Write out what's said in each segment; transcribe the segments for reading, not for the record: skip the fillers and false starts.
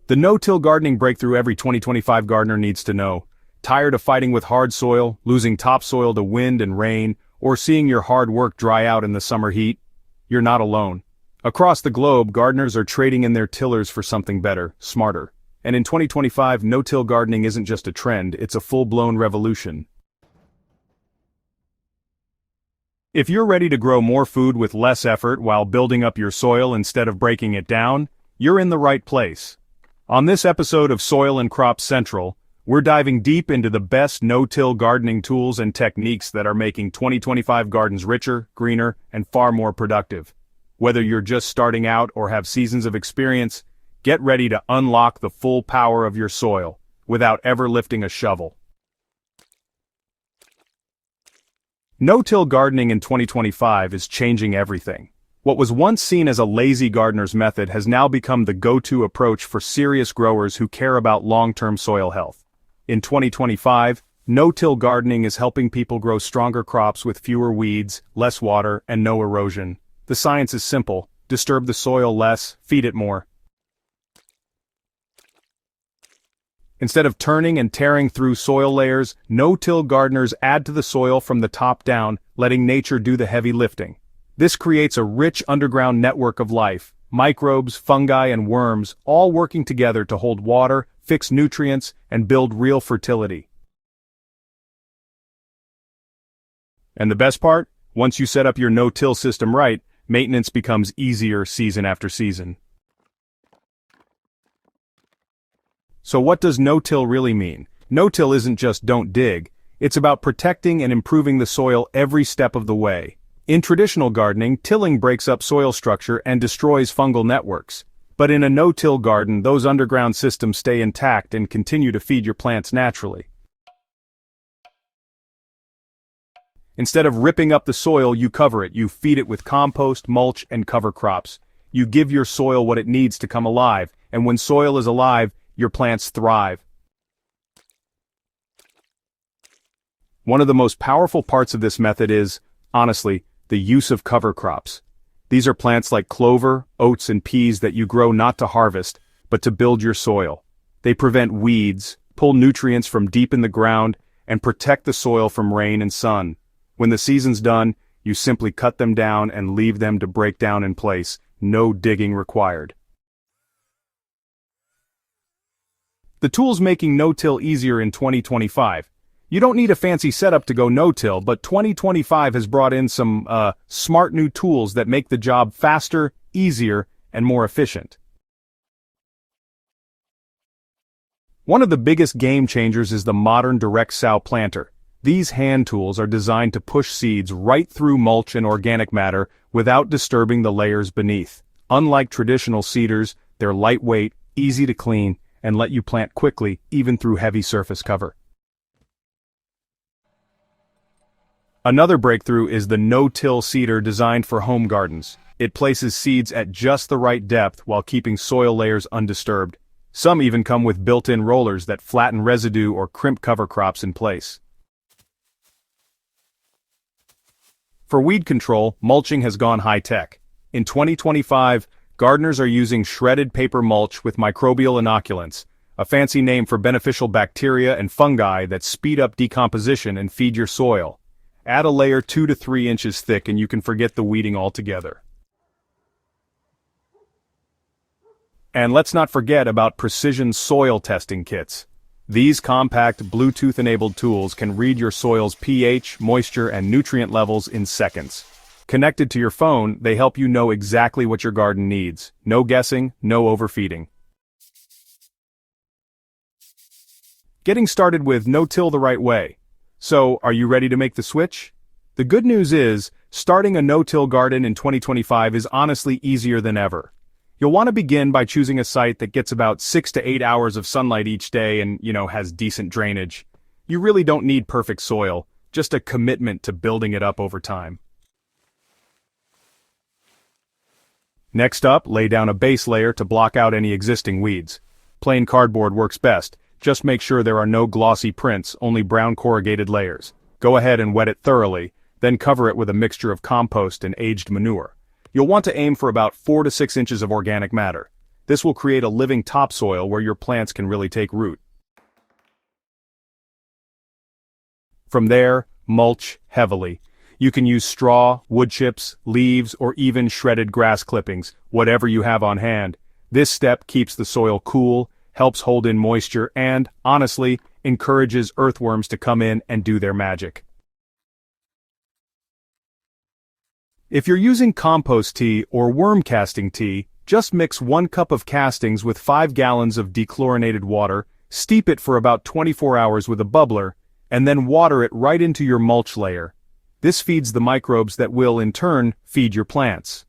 The no-till gardening breakthrough every 2025 gardener needs to know. Tired of fighting with hard soil, losing topsoil to wind and rain, or seeing your hard work dry out in the summer heat? You're not alone. Across the globe, gardeners are trading in their tillers for something better, smarter. And in 2025, no-till gardening isn't just a trend, it's a full-blown revolution. If you're ready to grow more food with less effort while building up your soil instead of breaking it down, you're in the right place. On this episode of Soil and Crops Central, we're diving deep into the best no-till gardening tools and techniques that are making 2025 gardens richer, greener, and far more productive. Whether you're just starting out or have seasons of experience, get ready to unlock the full power of your soil without ever lifting a shovel. No-till gardening in 2025 is changing everything. What was once seen as a lazy gardener's method has now become the go-to approach for serious growers who care about long-term soil health. In 2025, no-till gardening is helping people grow stronger crops with fewer weeds, less water, and no erosion. The science is simple: disturb the soil less, feed it more. Instead of turning and tearing through soil layers, no-till gardeners add to the soil from the top down, letting nature do the heavy lifting. This creates a rich underground network of life, microbes, fungi, and worms, all working together to hold water, fix nutrients, and build real fertility. And the best part? Once you set up your no-till system right, maintenance becomes easier season after season. So what does no-till really mean? No-till isn't just don't dig, it's about protecting and improving the soil every step of the way. In traditional gardening, tilling breaks up soil structure and destroys fungal networks. But in a no-till garden, those underground systems stay intact and continue to feed your plants naturally. Instead of ripping up the soil, you cover it. You feed it with compost, mulch, and cover crops. You give your soil what it needs to come alive, and when soil is alive, your plants thrive. One of the most powerful parts of this method is, honestly, the use of cover crops. These are plants like clover, oats, and peas that you grow not to harvest, but to build your soil. They prevent weeds, pull nutrients from deep in the ground, and protect the soil from rain and sun. When the season's done, you simply cut them down and leave them to break down in place, no digging required. The tools making no-till easier in 2025. You don't need a fancy setup to go no-till, but 2025 has brought in some, smart new tools that make the job faster, easier, and more efficient. One of the biggest game changers is the modern direct sow planter. These hand tools are designed to push seeds right through mulch and organic matter without disturbing the layers beneath. Unlike traditional seeders, they're lightweight, easy to clean, and let you plant quickly, even through heavy surface cover. Another breakthrough is the no-till seeder designed for home gardens. It places seeds at just the right depth while keeping soil layers undisturbed. Some even come with built-in rollers that flatten residue or crimp cover crops in place. For weed control, mulching has gone high-tech. In 2025, gardeners are using shredded paper mulch with microbial inoculants, a fancy name for beneficial bacteria and fungi that speed up decomposition and feed your soil. Add a layer 2 to 3 inches thick and you can forget the weeding altogether. And let's not forget about precision soil testing kits. These compact, Bluetooth-enabled tools can read your soil's pH, moisture, and nutrient levels in seconds. Connected to your phone, they help you know exactly what your garden needs. No guessing, no overfeeding. Getting started with no-till the right way. So, are you ready to make the switch? The good news is, starting a no-till garden in 2025 is honestly easier than ever. You'll want to begin by choosing a site that gets about 6 to 8 hours of sunlight each day and, has decent drainage. You really don't need perfect soil, just a commitment to building it up over time. Next up, lay down a base layer to block out any existing weeds. Plain cardboard works best. Just make sure there are no glossy prints, only brown corrugated layers. Go ahead and wet it thoroughly, then cover it with a mixture of compost and aged manure. You'll want to aim for about 4 to 6 inches of organic matter. This will create a living topsoil where your plants can really take root. From there, mulch heavily. You can use straw, wood chips, leaves, or even shredded grass clippings, whatever you have on hand. This step keeps the soil cool, helps hold in moisture, and, honestly, encourages earthworms to come in and do their magic. If you're using compost tea or worm casting tea, just mix 1 cup of castings with 5 gallons of dechlorinated water, steep it for about 24 hours with a bubbler, and then water it right into your mulch layer. This feeds the microbes that will, in turn, feed your plants.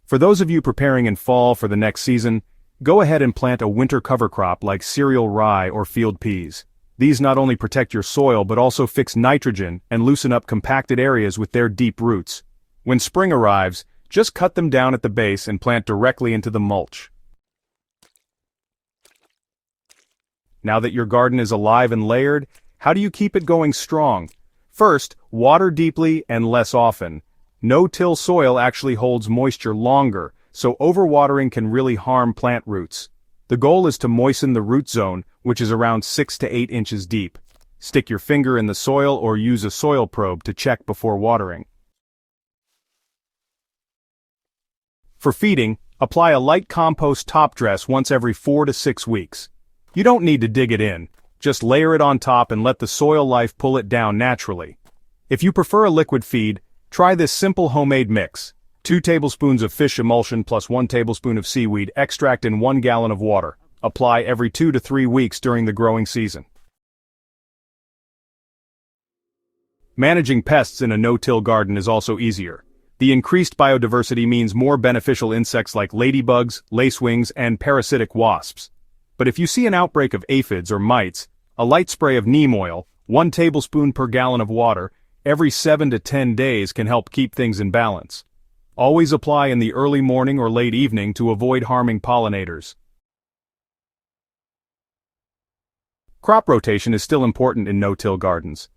For those of you preparing in fall for the next season, go ahead and plant a winter cover crop like cereal rye or field peas. These not only protect your soil but also fix nitrogen and loosen up compacted areas with their deep roots. When spring arrives, just cut them down at the base and plant directly into the mulch. Now that your garden is alive and layered, how do you keep it going strong? First, water deeply and less often. No-till soil actually holds moisture longer, so overwatering can really harm plant roots. The goal is to moisten the root zone, which is around 6 to 8 inches deep. Stick your finger in the soil or use a soil probe to check before watering. For feeding, apply a light compost top dress once every 4 to 6 weeks. You don't need to dig it in, just layer it on top and let the soil life pull it down naturally. If you prefer a liquid feed, try this simple homemade mix. 2 tablespoons of fish emulsion plus 1 tablespoon of seaweed extract in 1 gallon of water. Apply every 2 to 3 weeks during the growing season. Managing pests in a no-till garden is also easier. The increased biodiversity means more beneficial insects like ladybugs, lacewings, and parasitic wasps. But if you see an outbreak of aphids or mites, a light spray of neem oil, 1 tablespoon per gallon of water, every 7 to 10 days can help keep things in balance. Always apply in the early morning or late evening to avoid harming pollinators. Crop rotation is still important in no-till gardens.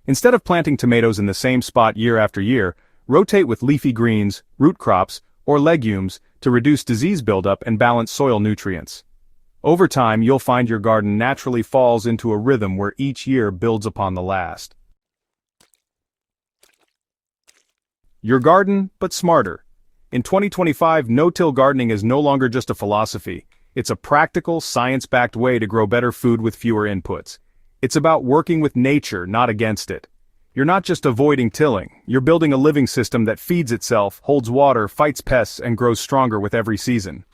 Instead of planting tomatoes in the same spot year after year, rotate with leafy greens, root crops, or legumes to reduce disease buildup and balance soil nutrients. Over time, you'll find your garden naturally falls into a rhythm where each year builds upon the last. Your garden, but smarter. In 2025, no-till gardening is no longer just a philosophy. It's a practical, science-backed way to grow better food with fewer inputs. It's about working with nature, not against it. You're not just avoiding tilling, you're building a living system that feeds itself, holds water, fights pests, and grows stronger with every season.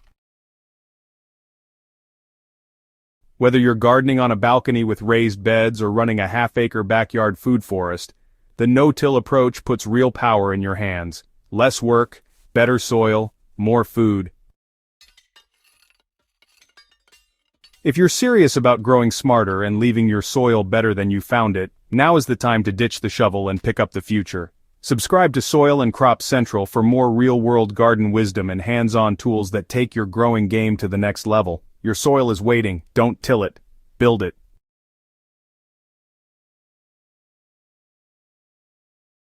Whether you're gardening on a balcony with raised beds or running a half-acre backyard food forest, the no-till approach puts real power in your hands. Less work, better soil, more food. If you're serious about growing smarter and leaving your soil better than you found it, now is the time to ditch the shovel and pick up the future. Subscribe to Soil and Crop Central for more real-world garden wisdom and hands-on tools that take your growing game to the next level. Your soil is waiting, don't till it, build it.